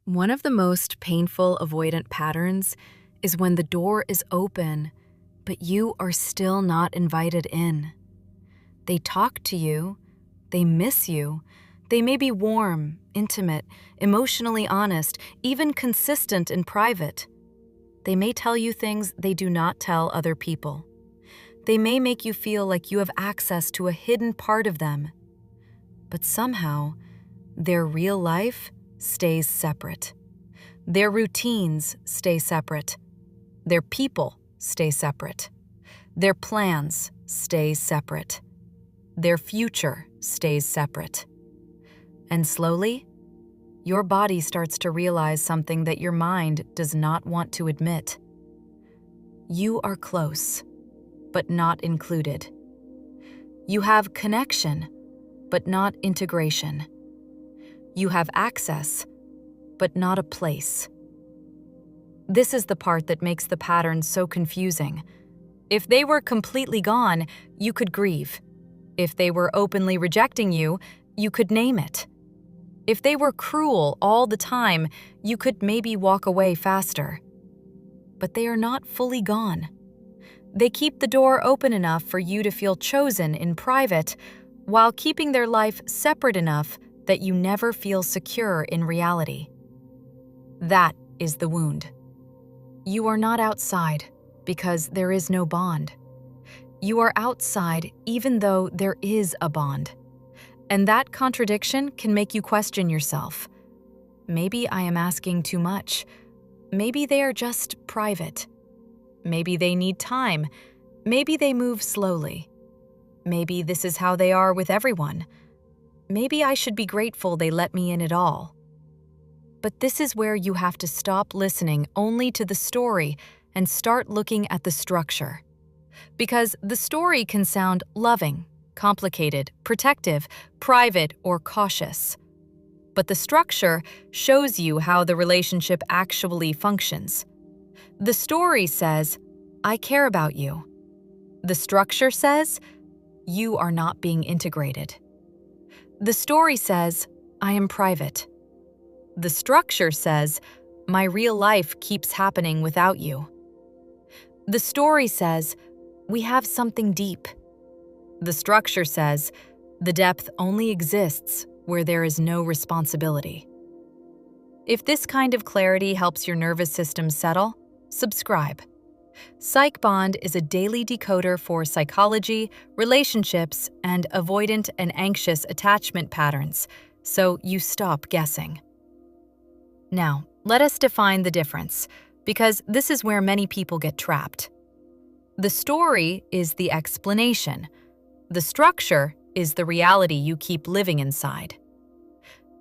One of the most painful avoidant patterns is when the door is open, but you are still not invited in. They talk to you, they miss you, they may be warm, intimate, emotionally honest, even consistent in private. They may tell you things they do not tell other people. They may make you feel like you have access to a hidden part of them. But somehow, their real life stays separate. Their routines stay separate. Their people stay separate. Their plans stay separate. Their future stays separate. And slowly, your body starts to realize something that your mind does not want to admit. You are close, but not included. You have connection, but not integration. You have access, but not a place. This is the part that makes the pattern so confusing. If they were completely gone, you could grieve. If they were openly rejecting you, you could name it. If they were cruel all the time, you could maybe walk away faster. But they are not fully gone. They keep the door open enough for you to feel chosen in private, while keeping their life separate enough that you never feel secure in reality. That is the wound. You are not outside because there is no bond. You are outside even though there is a bond. And that contradiction can make you question yourself. Maybe I am asking too much. Maybe they are just private. Maybe they need time. Maybe they move slowly. Maybe this is how they are with everyone. Maybe I should be grateful they let me in at all. But this is where you have to stop listening only to the story and start looking at the structure. Because the story can sound loving, complicated, protective, private, or cautious. But the structure shows you how the relationship actually functions. The story says, I care about you. The structure says, you are not being integrated. The story says, I am private. The structure says, my real life keeps happening without you. The story says, we have something deep. The structure says, the depth only exists where there is no responsibility. If this kind of clarity helps your nervous system settle, subscribe. PsychBond is a daily decoder for psychology, relationships, and avoidant and anxious attachment patterns, so you stop guessing. Now, let us define the difference, because this is where many people get trapped. The story is the explanation. The structure is the reality you keep living inside.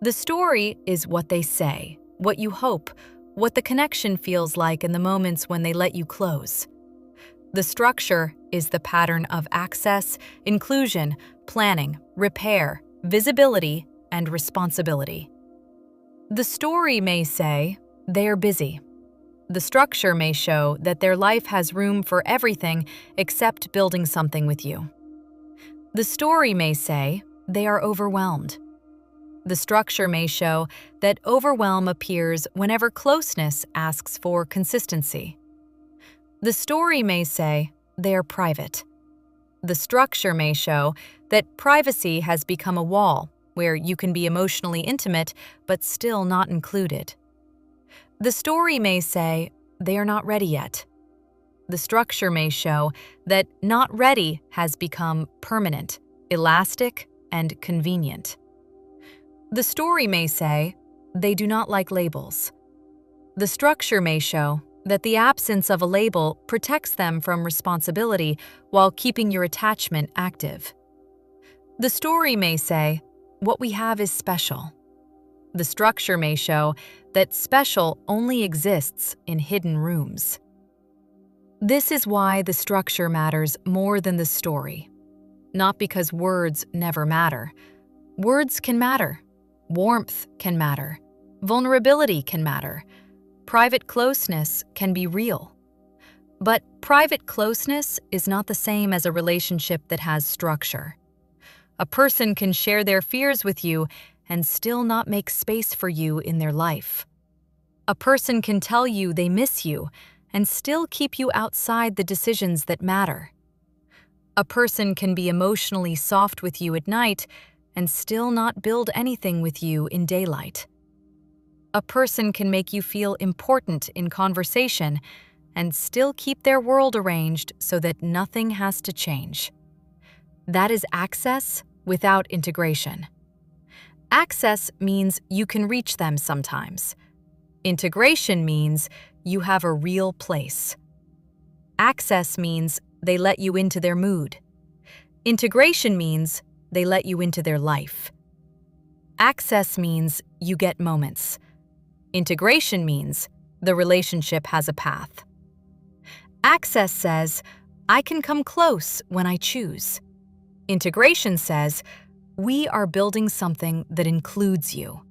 The story is what they say, what you hope, what the connection feels like in the moments when they let you close. The structure is the pattern of access, inclusion, planning, repair, visibility, and responsibility. The story may say, they are busy. The structure may show that their life has room for everything except building something with you. The story may say, they are overwhelmed. The structure may show that overwhelm appears whenever closeness asks for consistency. The story may say, they are private. The structure may show that privacy has become a wall where you can be emotionally intimate but still not included. The story may say, they are not ready yet. The structure may show that not ready has become permanent, elastic, and convenient. The story may say, they do not like labels. The structure may show that the absence of a label protects them from responsibility while keeping your attachment active. The story may say, what we have is special. The structure may show that special only exists in hidden rooms. This is why the structure matters more than the story. Not because words never matter. Words can matter. Warmth can matter. Vulnerability can matter. Private closeness can be real. But private closeness is not the same as a relationship that has structure. A person can share their fears with you and still not make space for you in their life. A person can tell you they miss you and still keep you outside the decisions that matter. A person can be emotionally soft with you at night and still not build anything with you in daylight. A person can make you feel important in conversation and still keep their world arranged so that nothing has to change. That is access without integration. Access means you can reach them sometimes. Integration means you have a real place. Access means they let you into their mood. Integration means they let you into their life. Access means you get moments. Integration means the relationship has a path. Access says, I can come close when I choose. Integration says, we are building something that includes you.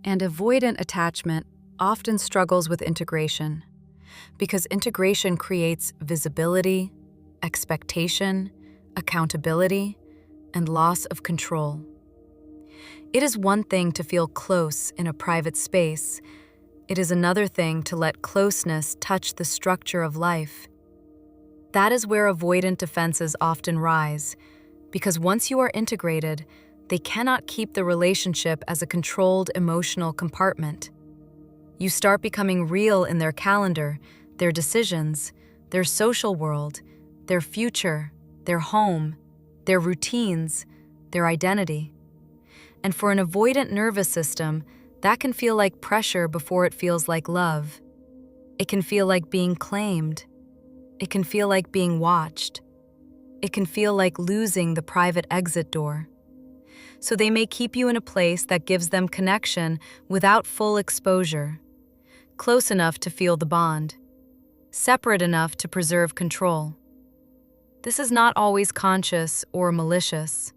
And avoidant attachment often struggles with integration because integration creates visibility, expectation, accountability, and loss of control. It is one thing to feel close in a private space. It is another thing to let closeness touch the structure of life. That is where avoidant defenses often rise, because once you are integrated, they cannot keep the relationship as a controlled emotional compartment. You start becoming real in their calendar, their decisions, their social world, their future, their home, their routines, their identity. And for an avoidant nervous system, that can feel like pressure before it feels like love. It can feel like being claimed. It can feel like being watched. It can feel like losing the private exit door. So they may keep you in a place that gives them connection without full exposure, close enough to feel the bond, separate enough to preserve control. This is not always conscious or malicious.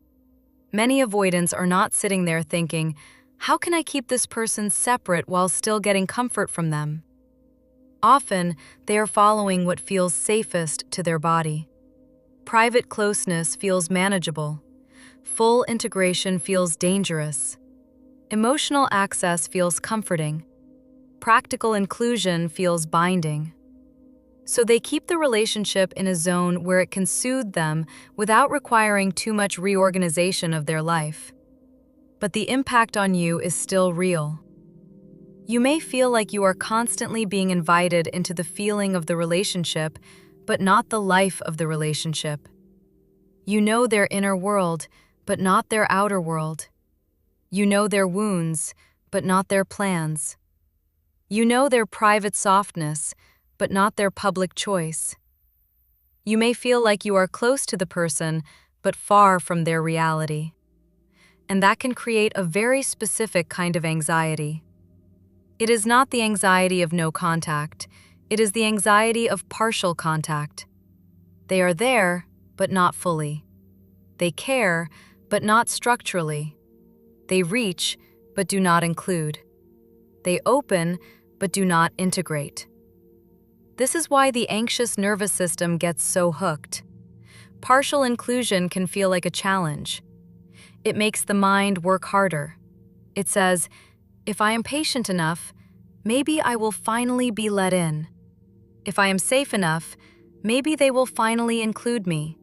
Many avoidants are not sitting there thinking, how can I keep this person separate while still getting comfort from them? Often, they are following what feels safest to their body. Private closeness feels manageable. Full integration feels dangerous. Emotional access feels comforting. Practical inclusion feels binding. So they keep the relationship in a zone where it can soothe them without requiring too much reorganization of their life. But the impact on you is still real. You may feel like you are constantly being invited into the feeling of the relationship, but not the life of the relationship. You know their inner world, but not their outer world. You know their wounds, but not their plans. You know their private softness, but not their public choice. You may feel like you are close to the person, but far from their reality. And that can create a very specific kind of anxiety. It is not the anxiety of no contact. It is the anxiety of partial contact. They are there, but not fully. They care, but not structurally. They reach, but do not include. They open, but do not integrate. This is why the anxious nervous system gets so hooked. Partial inclusion can feel like a challenge. It makes the mind work harder. It says, if I am patient enough, maybe I will finally be let in. If I am safe enough, maybe they will finally include me.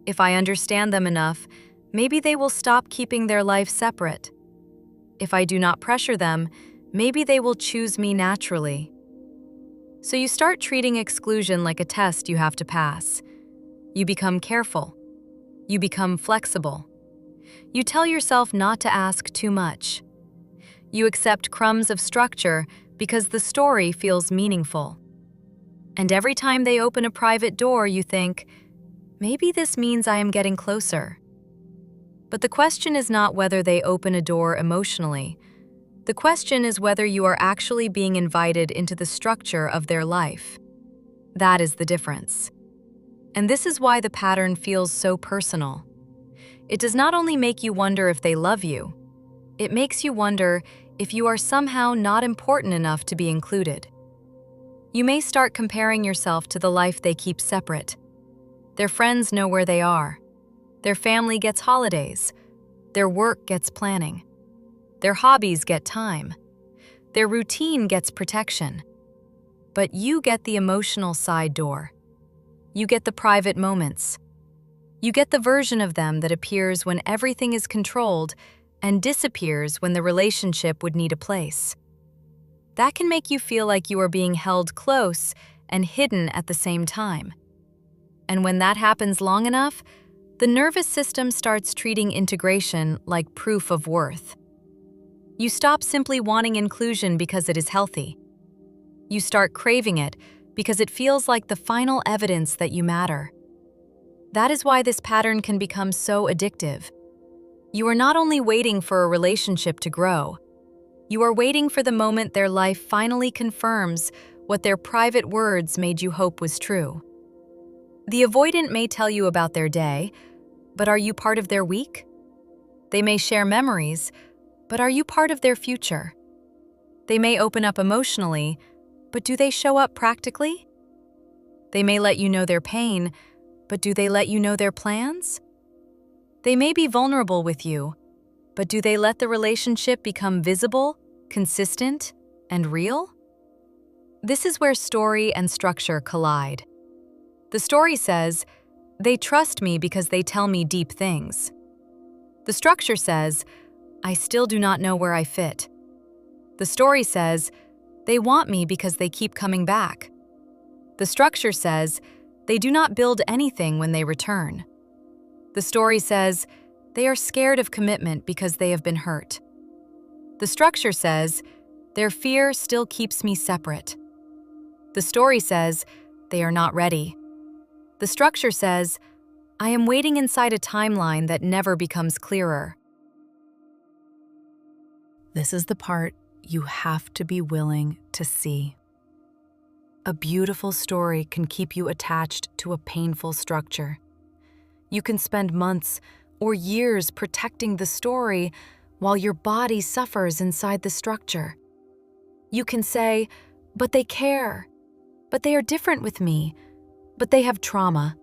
If I understand them enough, maybe they will stop keeping their life separate. If I do not pressure them, maybe they will choose me naturally. So you start treating exclusion like a test you have to pass. You become careful. You become flexible. You tell yourself not to ask too much. You accept crumbs of structure because the story feels meaningful. And every time they open a private door, you think, maybe this means I am getting closer. But the question is not whether they open a door emotionally. The question is whether you are actually being invited into the structure of their life. That is the difference. And this is why the pattern feels so personal. It does not only make you wonder if they love you, it makes you wonder if you are somehow not important enough to be included. You may start comparing yourself to the life they keep separate. Their friends know where they are. Their family gets holidays. Their work gets planning. Their hobbies get time. Their routine gets protection, but you get the emotional side door. You get the private moments. You get the version of them that appears when everything is controlled and disappears when the relationship would need a place. That can make you feel like you are being held close and hidden at the same time. And when that happens long enough, the nervous system starts treating integration like proof of worth. You stop simply wanting inclusion because it is healthy. You start craving it because it feels like the final evidence that you matter. That is why this pattern can become so addictive. You are not only waiting for a relationship to grow, you are waiting for the moment their life finally confirms what their private words made you hope was true. The avoidant may tell you about their day, but are you part of their week? They may share memories, but are you part of their future? They may open up emotionally, but do they show up practically? They may let you know their pain, but do they let you know their plans? They may be vulnerable with you, but do they let the relationship become visible, consistent, and real? This is where story and structure collide. The story says, they trust me because they tell me deep things. The structure says, I still do not know where I fit. The story says, they want me because they keep coming back. The structure says, they do not build anything when they return. The story says, they are scared of commitment because they have been hurt. The structure says, their fear still keeps me separate. The story says, they are not ready. The structure says, I am waiting inside a timeline that never becomes clearer. This is the part you have to be willing to see. A beautiful story can keep you attached to a painful structure. You can spend months or years protecting the story while your body suffers inside the structure. You can say, but they care, but they are different with me, but they have trauma,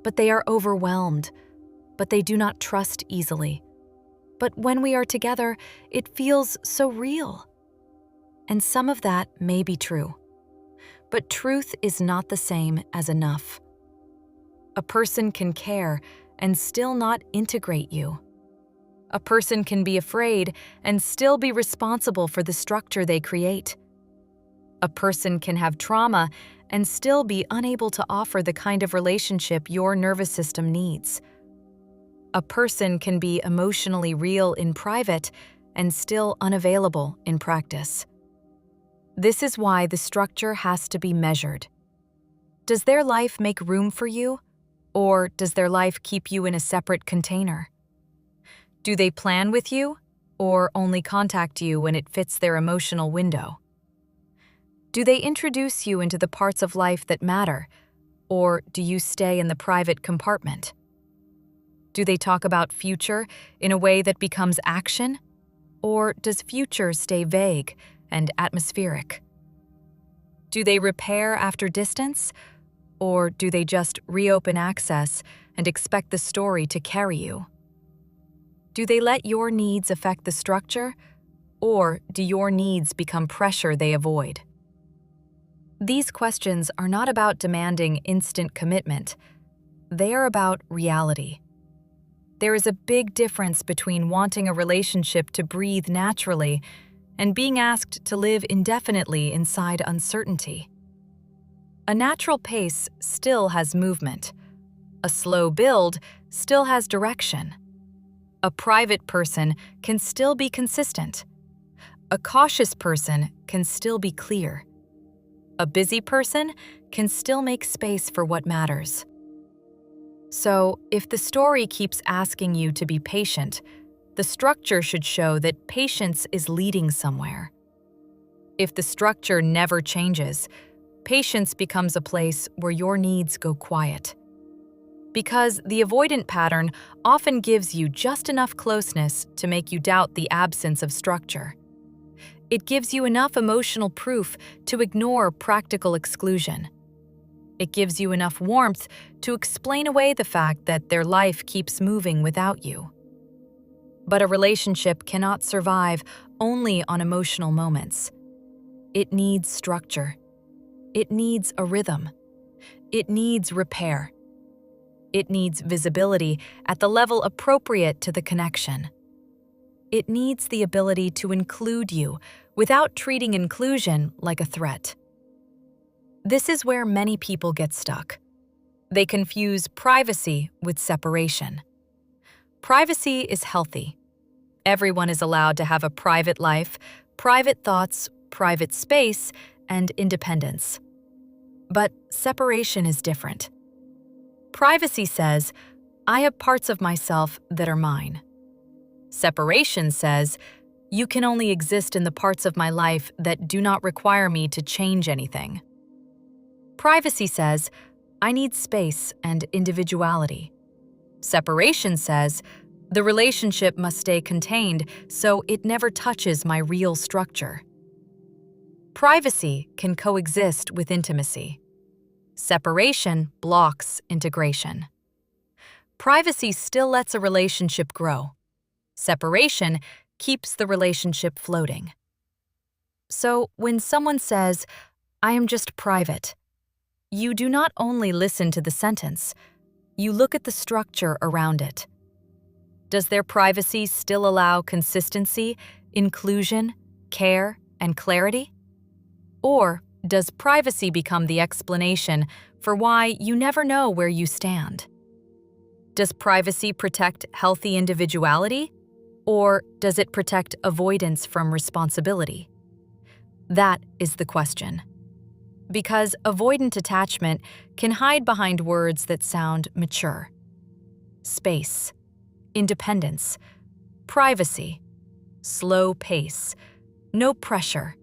but they are overwhelmed, but they do not trust easily. But when we are together, it feels so real. And some of that may be true. But truth is not the same as enough. A person can care and still not integrate you. A person can be afraid and still be responsible for the structure they create. A person can have trauma and still be unable to offer the kind of relationship your nervous system needs. A person can be emotionally real in private and still unavailable in practice. This is why the structure has to be measured. Does their life make room for you, or does their life keep you in a separate container? Do they plan with you, or only contact you when it fits their emotional window? Do they introduce you into the parts of life that matter, or do you stay in the private compartment? Do they talk about future in a way that becomes action, or does future stay vague and atmospheric? Do they repair after distance, or do they just reopen access and expect the story to carry you? Do they let your needs affect the structure, or do your needs become pressure they avoid? These questions are not about demanding instant commitment. They are about reality. There is a big difference between wanting a relationship to breathe naturally and being asked to live indefinitely inside uncertainty. A natural pace still has movement. A slow build still has direction. A private person can still be consistent. A cautious person can still be clear. A busy person can still make space for what matters. So, if the story keeps asking you to be patient, the structure should show that patience is leading somewhere. If the structure never changes, patience becomes a place where your needs go quiet. Because the avoidant pattern often gives you just enough closeness to make you doubt the absence of structure. It gives you enough emotional proof to ignore practical exclusion. It gives you enough warmth to explain away the fact that their life keeps moving without you. But a relationship cannot survive only on emotional moments. It needs structure. It needs a rhythm. It needs repair. It needs visibility at the level appropriate to the connection. It needs the ability to include you without treating inclusion like a threat. This is where many people get stuck. They confuse privacy with separation. Privacy is healthy. Everyone is allowed to have a private life, private thoughts, private space, and independence. But separation is different. Privacy says, I have parts of myself that are mine. Separation says, you can only exist in the parts of my life that do not require me to change anything. Privacy says, I need space and individuality. Separation says, the relationship must stay contained so it never touches my real structure. Privacy can coexist with intimacy. Separation blocks integration. Privacy still lets a relationship grow. Separation keeps the relationship floating. So when someone says, I am just private, you do not only listen to the sentence, you look at the structure around it. Does their privacy still allow consistency, inclusion, care, and clarity? Or does privacy become the explanation for why you never know where you stand? Does privacy protect healthy individuality? Or does it protect avoidance from responsibility? That is the question. Because avoidant attachment can hide behind words that sound mature. Space, independence, privacy, slow pace, no pressure,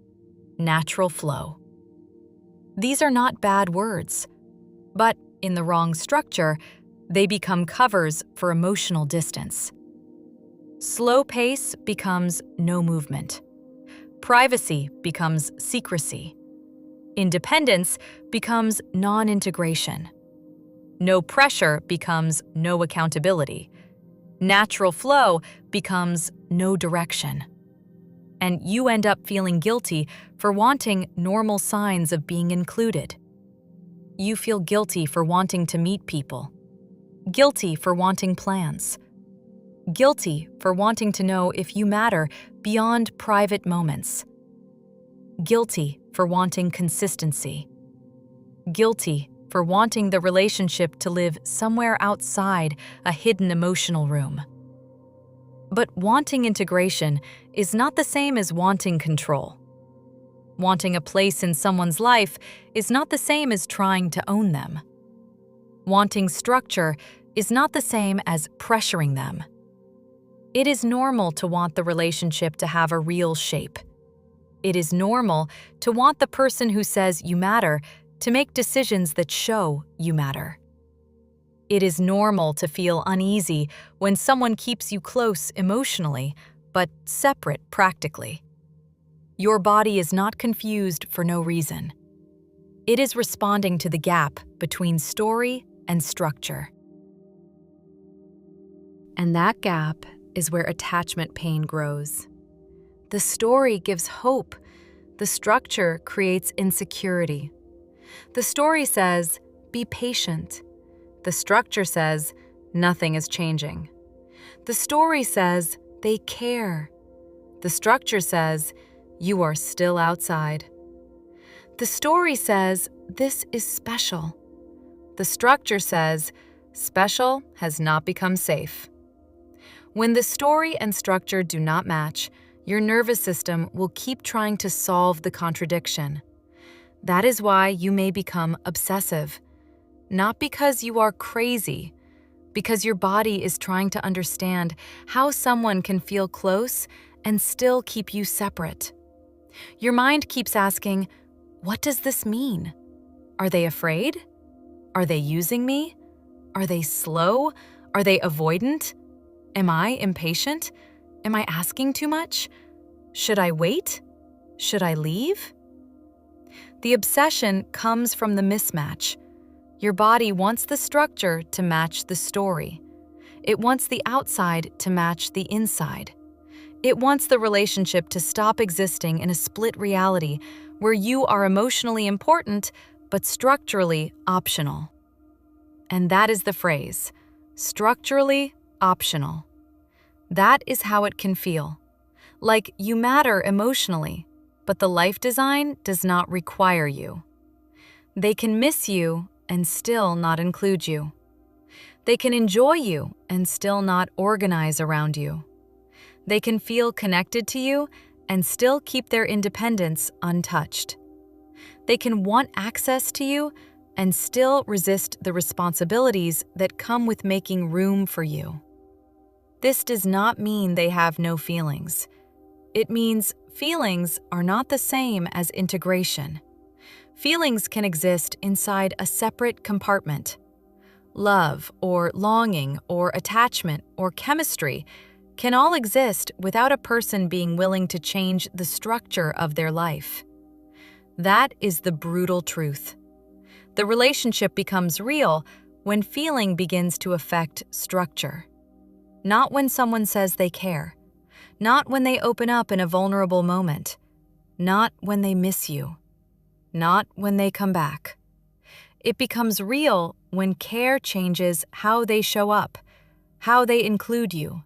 natural flow. These are not bad words, but in the wrong structure, they become covers for emotional distance. Slow pace becomes no movement. Privacy becomes secrecy. Independence becomes non-integration. No pressure becomes no accountability. Natural flow becomes no direction. And you end up feeling guilty for wanting normal signs of being included. You feel guilty for wanting to meet people. Guilty for wanting plans. Guilty for wanting to know if you matter beyond private moments. Guilty for wanting consistency. Guilty for wanting the relationship to live somewhere outside a hidden emotional room. But wanting integration is not the same as wanting control. Wanting a place in someone's life is not the same as trying to own them. Wanting structure is not the same as pressuring them. It is normal to want the relationship to have a real shape. It is normal to want the person who says you matter to make decisions that show you matter. It is normal to feel uneasy when someone keeps you close emotionally, but separate practically. Your body is not confused for no reason. It is responding to the gap between story and structure. And that gap is where attachment pain grows. The story gives hope. The structure creates insecurity. The story says, be patient. The structure says, nothing is changing. The story says, they care. The structure says, you are still outside. The story says, this is special. The structure says, special has not become safe. When the story and structure do not match, your nervous system will keep trying to solve the contradiction. That is why you may become obsessive. Not because you are crazy, because your body is trying to understand how someone can feel close and still keep you separate. Your mind keeps asking, what does this mean? Are they afraid? Are they using me? Are they slow? Are they avoidant? Am I impatient? Am I asking too much? Should I wait? Should I leave? The obsession comes from the mismatch. Your body wants the structure to match the story. It wants the outside to match the inside. It wants the relationship to stop existing in a split reality where you are emotionally important but structurally optional. And that is the phrase, structurally optional. That is how it can feel. Like you matter emotionally, but the life design does not require you. They can miss you and still not include you. They can enjoy you and still not organize around you. They can feel connected to you and still keep their independence untouched. They can want access to you and still resist the responsibilities that come with making room for you. This does not mean they have no feelings. It means feelings are not the same as integration. Feelings can exist inside a separate compartment. Love or longing or attachment or chemistry can all exist without a person being willing to change the structure of their life. That is the brutal truth. The relationship becomes real when feeling begins to affect structure. Not when someone says they care. Not when they open up in a vulnerable moment. Not when they miss you. Not when they come back. It becomes real when care changes how they show up, how they include you,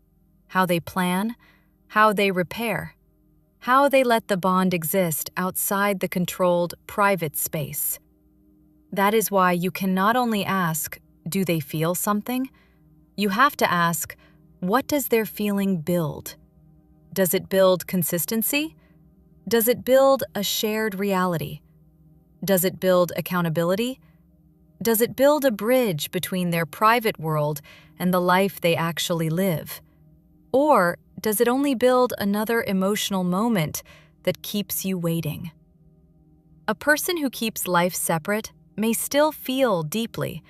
how they plan, how they repair, how they let the bond exist outside the controlled, private space. That is why you can not only ask, do they feel something? You have to ask, what does their feeling build? Does it build consistency? Does it build a shared reality? Does it build accountability? Does it build a bridge between their private world and the life they actually live? Or does it only build another emotional moment that keeps you waiting? A person who keeps life separate may still feel deeply,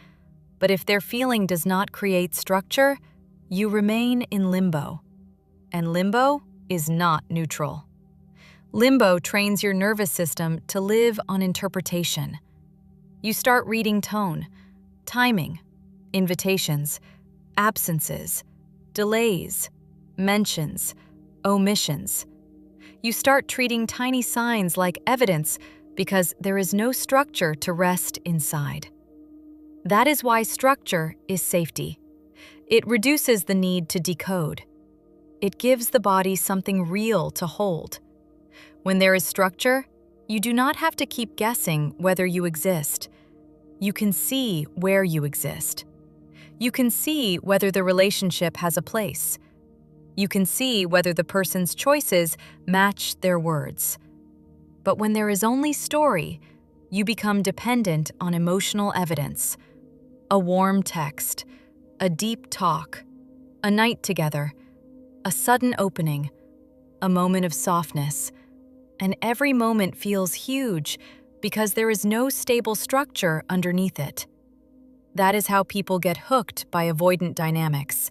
but if their feeling does not create structure, you remain in limbo. And limbo is not neutral. Limbo trains your nervous system to live on interpretation. You start reading tone, timing, invitations, absences, delays, mentions, omissions. You start treating tiny signs like evidence because there is no structure to rest inside. That is why structure is safety. It reduces the need to decode. It gives the body something real to hold. When there is structure, you do not have to keep guessing whether you exist. You can see where you exist. You can see whether the relationship has a place. You can see whether the person's choices match their words. But when there is only story, you become dependent on emotional evidence. A warm text, a deep talk, a night together, a sudden opening, a moment of softness, and every moment feels huge because there is no stable structure underneath it. That is how people get hooked by avoidant dynamics.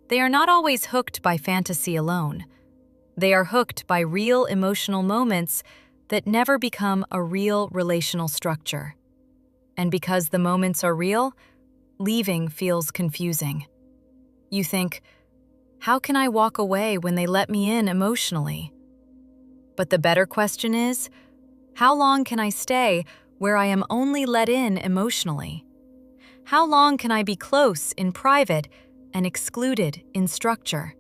They are not always hooked by fantasy alone. They are hooked by real emotional moments that never become a real relational structure. And because the moments are real, leaving feels confusing. You think, how can I walk away when they let me in emotionally? But the better question is, how long can I stay where I am only let in emotionally? How long can I be close in private and excluded in structure?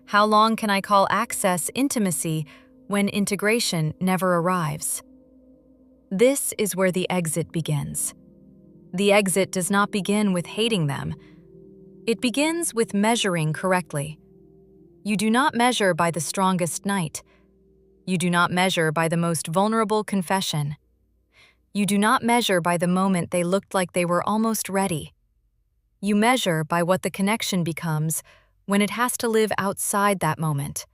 How long can I call access intimacy when integration never arrives? This is where the exit begins. The exit does not begin with hating them. It begins with measuring correctly. You do not measure by the strongest night. You do not measure by the most vulnerable confession. You do not measure by the moment they looked like they were almost ready. You measure by what the connection becomes when it has to live outside that moment.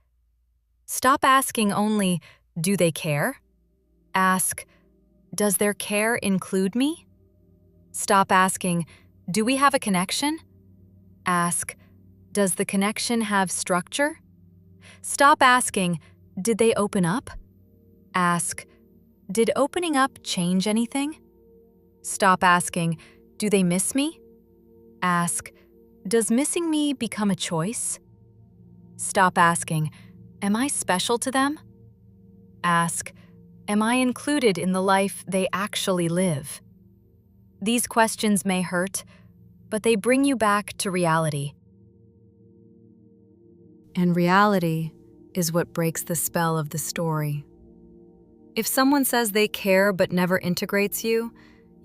Stop asking only, do they care? Ask, does their care include me? Stop asking, do we have a connection? Ask, does the connection have structure? Stop asking, did they open up? Ask, did opening up change anything? Stop asking, do they miss me? Ask, does missing me become a choice? Stop asking, "Am I special to them?" Ask, "Am I included in the life they actually live?" These questions may hurt, but they bring you back to reality. And reality is what breaks the spell of the story. If someone says they care but never integrates you,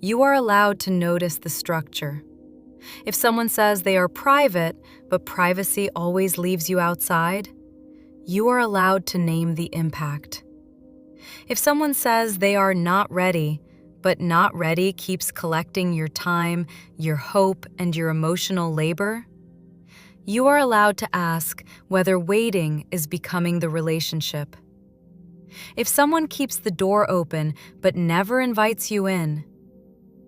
you are allowed to notice the structure. If someone says they are private but privacy always leaves you outside, you are allowed to name the impact. If someone says they are not ready, but not ready keeps collecting your time, your hope, and your emotional labor, you are allowed to ask whether waiting is becoming the relationship. If someone keeps the door open but never invites you in,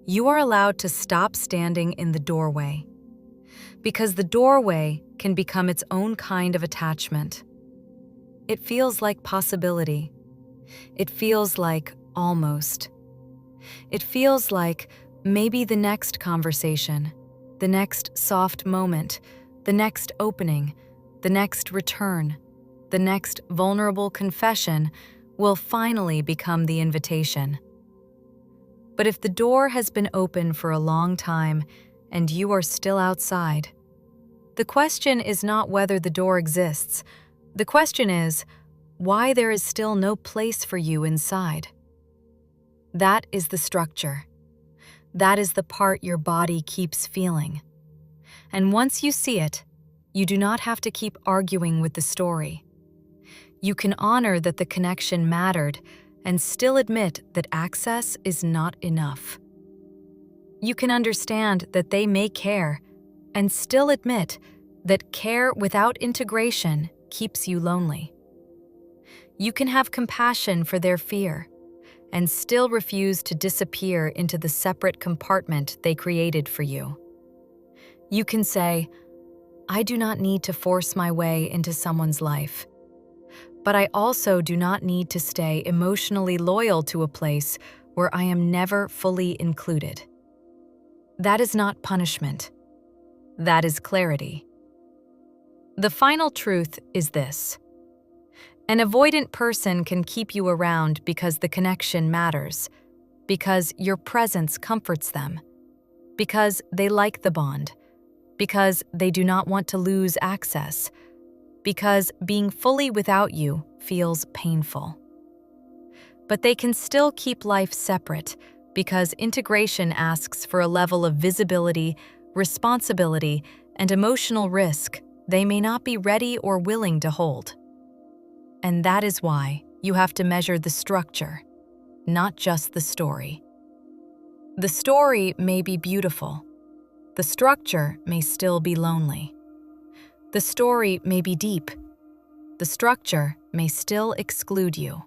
you are allowed to stop standing in the doorway, because the doorway can become its own kind of attachment. It feels like possibility. It feels like almost. It feels like maybe the next conversation, the next soft moment, the next opening, the next return, the next vulnerable confession will finally become the invitation. But if the door has been open for a long time and you are still outside, the question is not whether the door exists. The question is why there is still no place for you inside. That is the structure. That is the part your body keeps feeling. And once you see it, you do not have to keep arguing with the story. You can honor that the connection mattered and still admit that access is not enough. You can understand that they may care and still admit that care without integration keeps you lonely. You can have compassion for their fear and still refuse to disappear into the separate compartment they created for you. You can say, "I do not need to force my way into someone's life, but I also do not need to stay emotionally loyal to a place where I am never fully included." That is not punishment. That is clarity. The final truth is this: an avoidant person can keep you around because the connection matters, because your presence comforts them, because they like the bond, because they do not want to lose access, because being fully without you feels painful. But they can still keep life separate because integration asks for a level of visibility, responsibility, and emotional risk they may not be ready or willing to hold. And that is why you have to measure the structure, not just the story. The story may be beautiful. The structure may still be lonely. The story may be deep. The structure may still exclude you.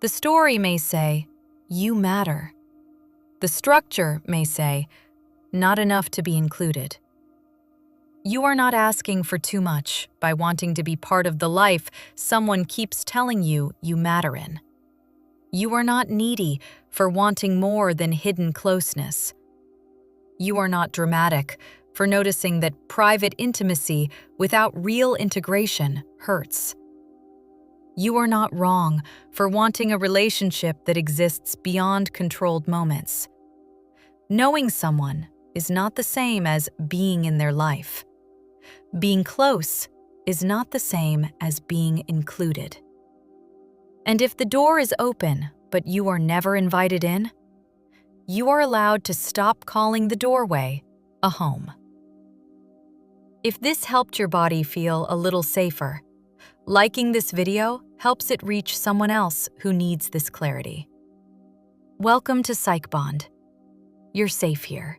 The story may say, "You matter." The structure may say, "Not enough to be included." You are not asking for too much by wanting to be part of the life someone keeps telling you you matter in. You are not needy for wanting more than hidden closeness. You are not dramatic for noticing that private intimacy without real integration hurts. You are not wrong for wanting a relationship that exists beyond controlled moments. Knowing someone is not the same as being in their life. Being close is not the same as being included. And if the door is open but you are never invited in, you are allowed to stop calling the doorway a home. If this helped your body feel a little safer, liking this video helps it reach someone else who needs this clarity. Welcome to PsychBond. You're safe here.